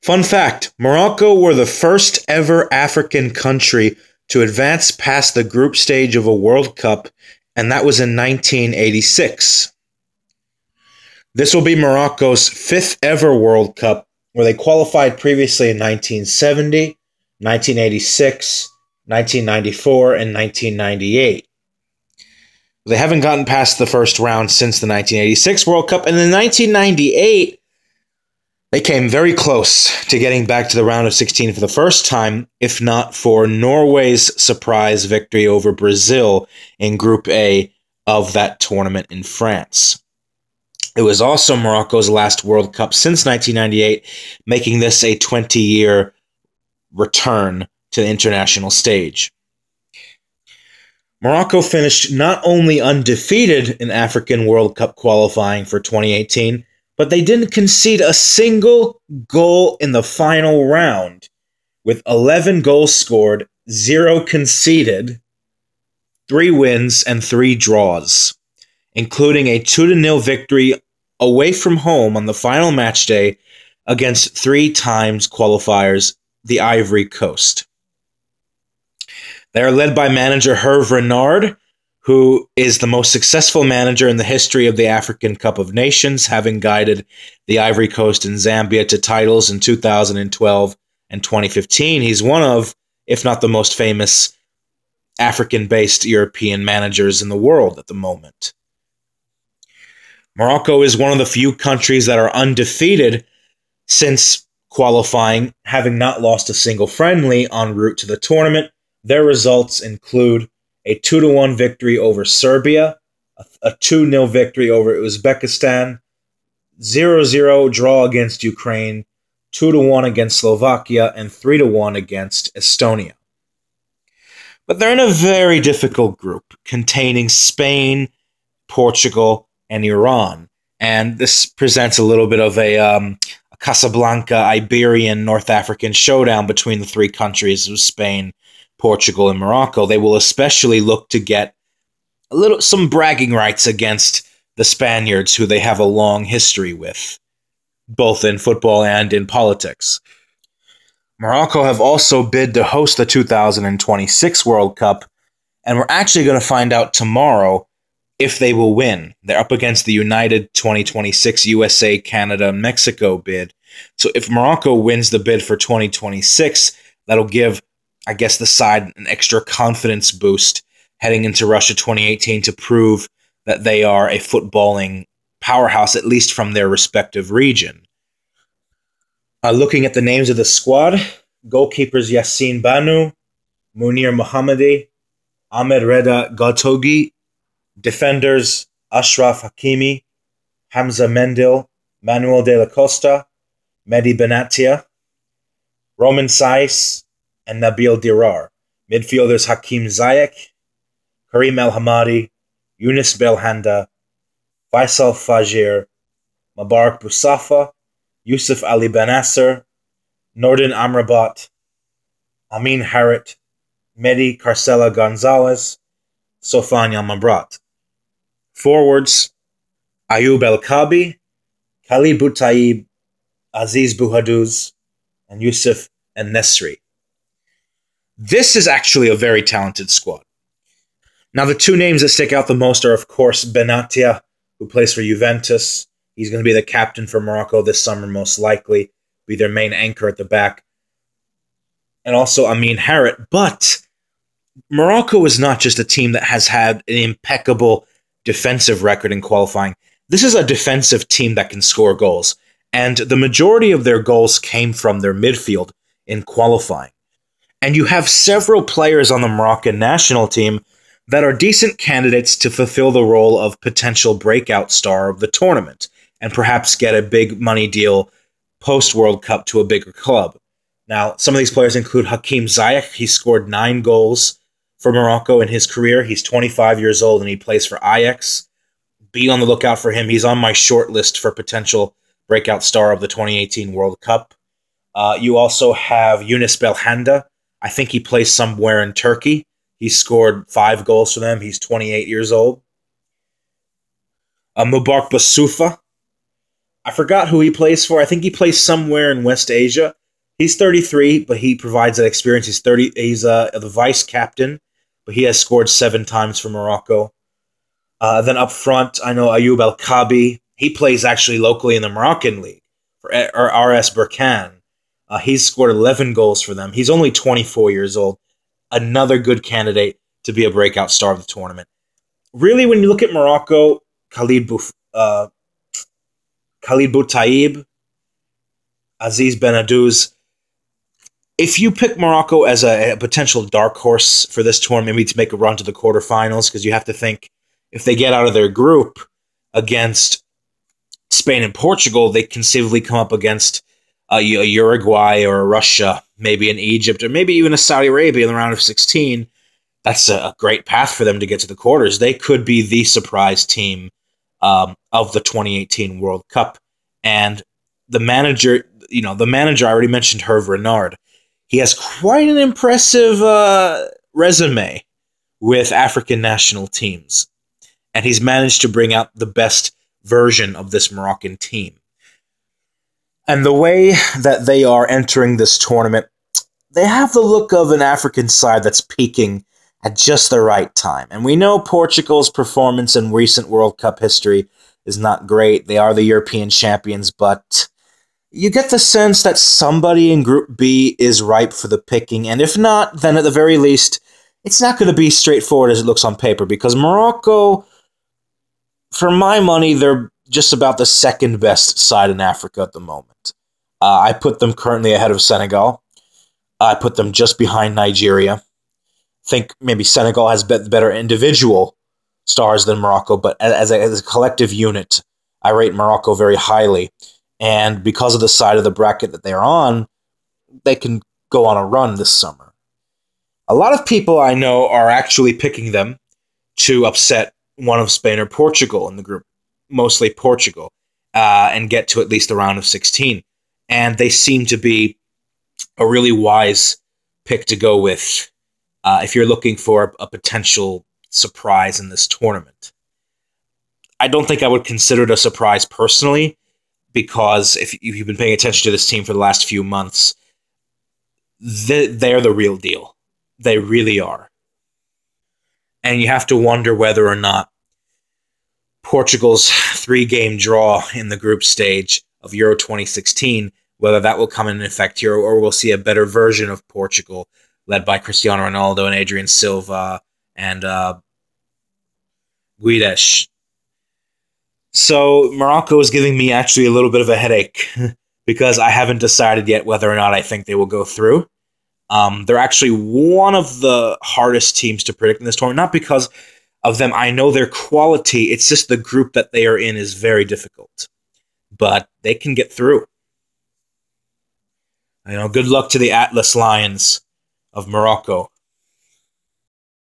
Fun fact, Morocco were the first ever African country to advance past the group stage of a World Cup, and that was in 1986. This will be Morocco's fifth ever World Cup, where they qualified previously in 1970, 1986, 1994, and 1998. They haven't gotten past the first round since the 1986 World Cup, and in 1998, they came very close to getting back to the round of 16 for the first time, if not for Norway's surprise victory over Brazil in Group A of that tournament in France. It was also Morocco's last World Cup since 1998, making this a 20-year return to the international stage. Morocco finished not only undefeated in African World Cup qualifying for 2018, but they didn't concede a single goal in the final round, with 11 goals scored, 0 conceded, 3 wins, and 3 draws, including a 2-0 victory away from home on the final match day against 3 times qualifiers, the Ivory Coast. They are led by manager Hervé Renard, who is the most successful manager in the history of the African Cup of Nations, having guided the Ivory Coast and Zambia to titles in 2012 and 2015. He's one of, if not the most famous, African-based European managers in the world at the moment. Morocco is one of the few countries that are undefeated since qualifying, having not lost a single friendly en route to the tournament. Their results include a 2-1 victory over Serbia, a 2-0 victory over Uzbekistan, 0-0 draw against Ukraine, 2-1 against Slovakia, and 3-1 against Estonia. But they're in a very difficult group containing Spain, Portugal, and Iran. And this presents a little bit of a Casablanca, Iberian, North African showdown between the 3 countries of Spain, Portugal, and Morocco. They will especially look to get some bragging rights against the Spaniards, who they have a long history with, both in football and in politics. Morocco have also bid to host the 2026 World Cup, and we're actually going to find out tomorrow if they will win. They're up against the United 2026 USA, Canada, and Mexico bid. So if Morocco wins the bid for 2026, that'll give, I guess, the side an extra confidence boost heading into Russia 2018 to prove that they are a footballing powerhouse, at least from their respective region. Looking at the names of the squad, goalkeepers Yassine Banu, Munir Mohammadi, Ahmed Reda Ghoutogi, defenders Ashraf Hakimi, Hamza Mendil, Manuel de la Costa, Mehdi Benatia, Roman Saiz, and Nabil Dirar. Midfielders Hakim Ziyech, Karim El Hamadi, Yunus Belhanda, Faisal Fajir, Mubarak Bousafa, Yusuf Ali Benasser, Nordin Amrabat, Amin Harit, Mehdi Carcela Gonzalez, Sofan Yamabrat. Forwards, Ayub El-Kabi, Khalid Boutaib, Aziz Bouhadouz, and Yusuf En-Nesri. This is actually a very talented squad. Now, the 2 names that stick out the most are, of course, Benatia, who plays for Juventus. He's going to be the captain for Morocco this summer, most likely, be their main anchor at the back. And also Amin Harit. But Morocco is not just a team that has had an impeccable defensive record in qualifying. This is a defensive team that can score goals. And the majority of their goals came from their midfield in qualifying. And you have several players on the Moroccan national team that are decent candidates to fulfill the role of potential breakout star of the tournament and perhaps get a big money deal post-World Cup to a bigger club. Now, some of these players include Hakim Ziyech. He scored 9 goals for Morocco in his career. He's 25 years old and he plays for Ajax. Be on the lookout for him. He's on my short list for potential breakout star of the 2018 World Cup. You also have Yunus Belhanda. I think he plays somewhere in Turkey. He scored 5 goals for them. He's 28 years old. Mubarak Bousafa, I forgot who he plays for. I think he plays somewhere in West Asia. He's 33, but he provides that experience. He's 30. He's the vice captain, but he has scored 7 times for Morocco. Then up front, I know Ayoub El Kabi. He plays actually locally in the Moroccan league for RS Berkane. He's scored 11 goals for them. He's only 24 years old. Another good candidate to be a breakout star of the tournament. Really, when you look at Morocco, Khalid Boutaib, Aziz Benadouz. If you pick Morocco as a potential dark horse for this tournament, maybe to make a run to the quarterfinals, because you have to think if they get out of their group against Spain and Portugal, they conceivably come up against a Uruguay or a Russia, maybe an Egypt, or maybe even a Saudi Arabia in the round of 16. That's a great path for them to get to the quarters. They could be the surprise team of the 2018 World Cup. And the manager, I already mentioned Hervé Renard. He has quite an impressive resume with African national teams. And he's managed to bring out the best version of this Moroccan team. And the way that they are entering this tournament, they have the look of an African side that's peaking at just the right time. And we know Portugal's performance in recent World Cup history is not great. They are the European champions, but you get the sense that somebody in Group B is ripe for the picking. And if not, then at the very least, it's not going to be straightforward as it looks on paper, because Morocco, for my money, they're just about the second best side in Africa at the moment. I put them currently ahead of Senegal. I put them just behind Nigeria. Think maybe Senegal has better individual stars than Morocco, but as a collective unit, I rate Morocco very highly. And because of the side of the bracket that they're on, they can go on a run this summer. A lot of people I know are actually picking them to upset one of Spain or Portugal in the group, mostly Portugal, and get to at least the round of 16. And they seem to be a really wise pick to go with if you're looking for a potential surprise in this tournament. I don't think I would consider it a surprise personally, because if you've been paying attention to this team for the last few months, they're the real deal. They really are. And you have to wonder whether or not Portugal's 3-game draw in the group stage of Euro 2016, whether that will come into effect here, or we'll see a better version of Portugal led by Cristiano Ronaldo and Adrian Silva and Guedes. So Morocco is giving me actually a little bit of a headache because I haven't decided yet whether or not I think they will go through. They're actually one of the hardest teams to predict in this tournament, not because of them. I know their quality. It's just the group that they are in is very difficult. But they can get through. Good luck to the Atlas Lions of Morocco.